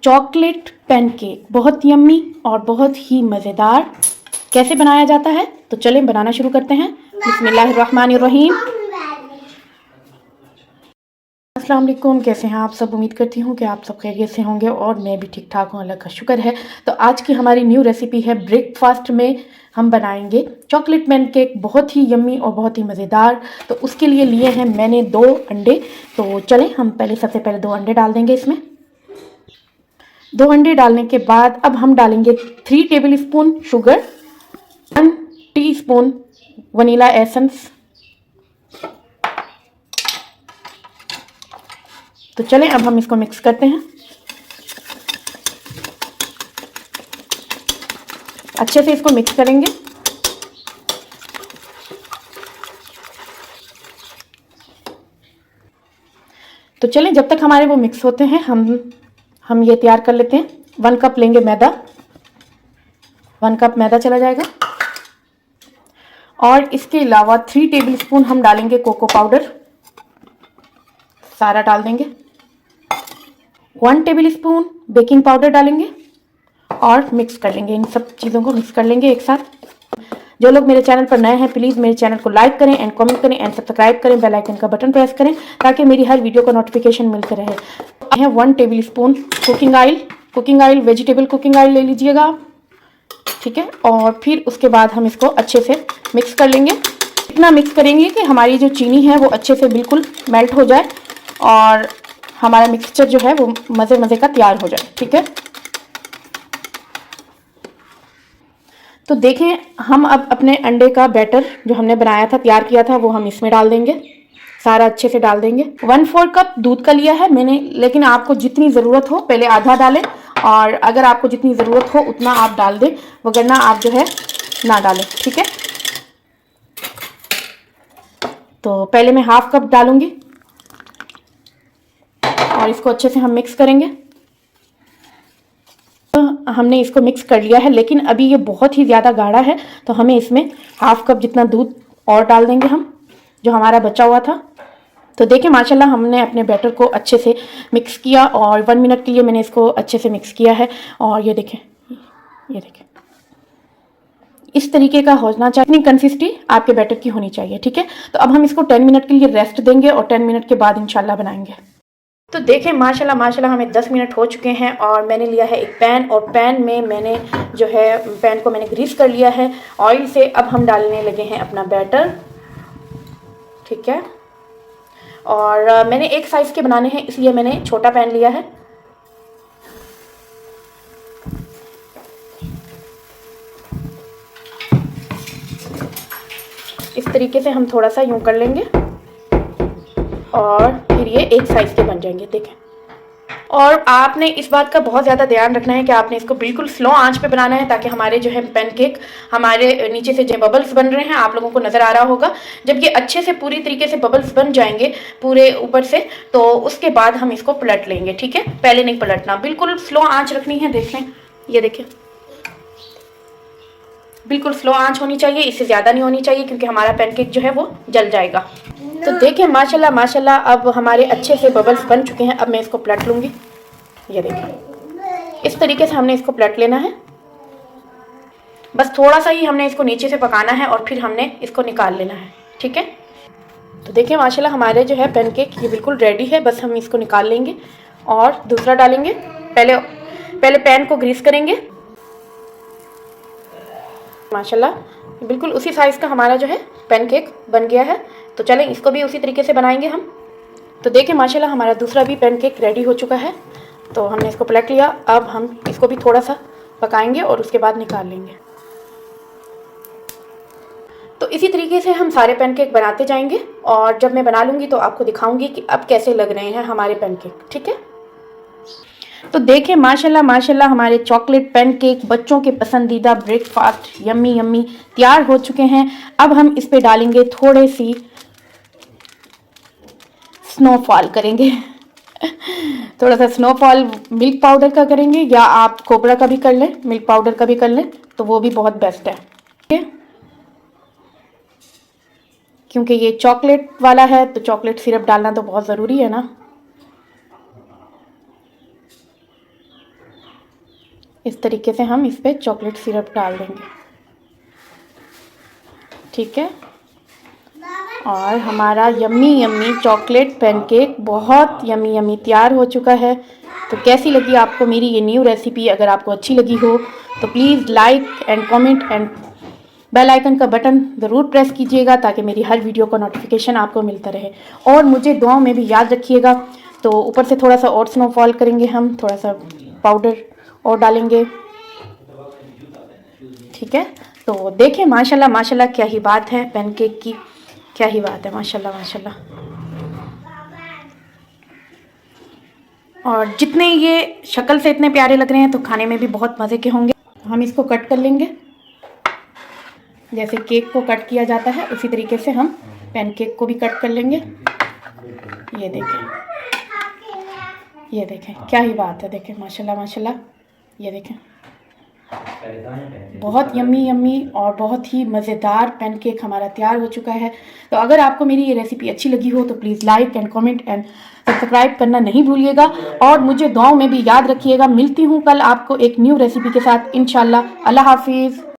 Chocolate pancake बहुत yummy और बहुत ही मज़ेदार। कैसे बनाया जाता है तो चलें बनाना शुरू करते हैं। बिस्मिल्लाहिर्रहमानिर्रहीम। अस्सलाम वालेकुम, कैसे हैं आप सब। उम्मीद करती हूँ कि आप सब खैरियत से होंगे और मैं भी ठीक ठाक हूँ, अल्लाह का शुक्र है। तो आज की हमारी न्यू रेसिपी है, ब्रेकफास्ट में हम बनाएंगे चॉकलेट पैनकेक, बहुत ही यम्मी और बहुत ही मज़ेदार। तो उसके लिए लिए हैं मैंने 2 अंडे। तो चलें हम सबसे पहले 2 अंडे डाल देंगे इसमें। 2 अंडे डालने के बाद अब हम डालेंगे 3 table spoon sugar, 1 teaspoon vanilla essence. तो चलें अब हम इसको मिक्स करते हैं। अच्छे से इसको मिक्स करेंगे। तो चलें जब तक हमारे वो मिक्स होते हैं हम ये तैयार कर लेते हैं। 1 कप लेंगे मैदा, 1 कप मैदा चला जाएगा। और इसके अलावा 3 टेबल स्पून हम डालेंगे कोको पाउडर, सारा डाल देंगे। 1 टेबल स्पून बेकिंग पाउडर डालेंगे और मिक्स कर लेंगे। इन सब चीज़ों को मिक्स कर लेंगे एक साथ। जो लोग मेरे चैनल पर नए हैं प्लीज़ मेरे चैनल को लाइक करें एंड कमेंट करें एंड सब्सक्राइब करें, बेल आइकन का बटन प्रेस करें ताकि मेरी हर वीडियो का नोटिफिकेशन मिलते रहे। है 1 table spoon cooking oil vegetable cooking oil ले लीजिएगा आप, ठीक है। और फिर उसके बाद हम इसको अच्छे से मिक्स कर लेंगे। इतना मिक्स करेंगे कि हमारी जो चीनी है वो अच्छे से बिल्कुल मेल्ट हो जाए और हमारा मिक्सचर जो है वो मज़े का तैयार हो जाए, ठीक है। तो देखें हम अब अपने अंडे का बैटर जो हमने बनाया था, तैयार किया था, वो हम इसमें डाल देंगे। सारा अच्छे से डाल देंगे। 1/4 कप दूध का लिया है मैंने, लेकिन आपको जितनी ज़रूरत हो पहले आधा डालें और अगर आपको जितनी ज़रूरत हो उतना आप डाल दें, वगरना आप जो है ना डालें, ठीक है। तो पहले मैं 1/2 कप डालूंगी और इसको अच्छे से हम मिक्स करेंगे। तो हमने इसको मिक्स कर लिया है, लेकिन अभी ये बहुत ही ज़्यादा गाढ़ा है तो हमें इसमें 1/2 कप जितना दूध और डाल देंगे हम, जो हमारा बचा हुआ था। तो देखिए माशाल्लाह हमने अपने बैटर को अच्छे से मिक्स किया और 1 मिनट के लिए मैंने इसको अच्छे से मिक्स किया है। और ये देखें इस तरीके का होना चाहिए, इतनी कंसिस्टेंसी आपके बैटर की होनी चाहिए, ठीक है। तो अब हम इसको 10 मिनट के लिए रेस्ट देंगे और 10 मिनट के बाद इंशाल्लाह बनाएंगे। तो देखें माशाल्लाह हमें 10 मिनट हो चुके हैं और मैंने लिया है एक पैन और पैन में मैंने जो है पैन को मैंने ग्रीस कर लिया है ऑयल से। अब हम डालने लगे हैं अपना बैटर, ठीक है। और मैंने एक साइज़ के बनाने हैं इसलिए मैंने छोटा पैन लिया है। इस तरीके से हम थोड़ा सा यूं कर लेंगे और फिर ये एक साइज़ के बन जाएंगे, देखें। और आपने इस बात का बहुत ज़्यादा ध्यान रखना है कि आपने इसको बिल्कुल स्लो आंच पे बनाना है ताकि हमारे जो है पैनकेक, हमारे नीचे से जो बबल्स बन रहे हैं आप लोगों को नज़र आ रहा होगा, जब ये अच्छे से पूरी तरीके से बबल्स बन जाएंगे पूरे ऊपर से तो उसके बाद हम इसको पलट लेंगे, ठीक है। पहले नहीं पलटना, बिल्कुल स्लो आँच रखनी है। देख लें, ये देखें बिल्कुल स्लो आंच होनी चाहिए, इससे ज़्यादा नहीं होनी चाहिए क्योंकि हमारा पैनकेक जो है वो जल जाएगा। तो देखें माशाल्लाह अब हमारे अच्छे से बबल्स बन चुके हैं। अब मैं इसको पलट लूँगी, ये देखें इस तरीके से हमने इसको पलट लेना है। बस थोड़ा सा ही हमने इसको नीचे से पकाना है और फिर हमने इसको निकाल लेना है, ठीक है। तो देखिए माशाल्लाह हमारे जो है पैनकेक ये बिल्कुल रेडी है। बस हम इसको निकाल लेंगे और दूसरा डालेंगे। पहले पैन को ग्रीस करेंगे। माशाल्लाह बिल्कुल उसी साइज़ का हमारा जो है पैनकेक बन गया है। तो चलें इसको भी उसी तरीके से बनाएंगे हम। तो देखिए माशाल्लाह हमारा दूसरा भी पैनकेक रेडी हो चुका है। तो हमने इसको पलट लिया। अब हम इसको भी थोड़ा सा पकाएंगे और उसके बाद निकाल लेंगे। तो इसी तरीके से हम सारे पैनकेक बनाते जाएंगे और जब मैं बना लूँगी तो आपको दिखाऊंगी कि अब कैसे लग रहे हैं हमारे पैनकेक, ठीक है। तो देखें माशाल्लाह हमारे चॉकलेट पैनकेक, बच्चों के पसंदीदा ब्रेकफास्ट यम्मी तैयार हो चुके हैं। अब हम इस पे डालेंगे थोड़े सी स्नोफॉल करेंगे थोड़ा सा स्नोफॉल मिल्क पाउडर का करेंगे या आप खोपरा का भी कर लें, मिल्क पाउडर का भी कर लें तो वो भी बहुत बेस्ट है, ठीक है। क्योंकि ये चॉकलेट वाला है तो चॉकलेट सिरप डालना तो बहुत ज़रूरी है ना। इस तरीके से हम इस पर चॉकलेट सिरप डाल देंगे, ठीक है। और हमारा यम्मी यम्मी चॉकलेट पैनकेक बहुत यम्मी यम्मी तैयार हो चुका है। तो कैसी लगी आपको मेरी ये न्यू रेसिपी? अगर आपको अच्छी लगी हो तो please like and comment and bell icon का बटन ज़रूर प्रेस कीजिएगा ताकि मेरी हर वीडियो का नोटिफिकेशन आपको मिलता रहे। और मुझे दुआओं में भी याद रखिएगा। तो ऊपर से थोड़ा सा और स्नोफॉल करेंगे, हम थोड़ा सा पाउडर और डालेंगे, ठीक है। तो देखें माशाल्लाह माशाल्लाह क्या ही बात है पैनकेक की, क्या ही बात है, माशाल्लाह माशाल्लाह। और जितने ये शक्ल से इतने प्यारे लग रहे हैं तो खाने में भी बहुत मज़े के होंगे। हम इसको कट कर लेंगे, जैसे केक को कट किया जाता है उसी तरीके से हम पैनकेक को भी कट कर लेंगे। ये देखें, ये देखें क्या ही बात है, देखें माशाल्लाह माशाल्लाह। ये देखें बहुत यम्मी यम्मी और बहुत ही मज़ेदार पैनकेक हमारा तैयार हो चुका है। तो अगर आपको मेरी ये रेसिपी अच्छी लगी हो तो please like and comment and subscribe करना नहीं भूलिएगा। और मुझे दुआओं में भी याद रखिएगा। मिलती हूँ कल आपको एक न्यू रेसिपी के साथ इंशाल्लाह। अल्लाह हाफिज़।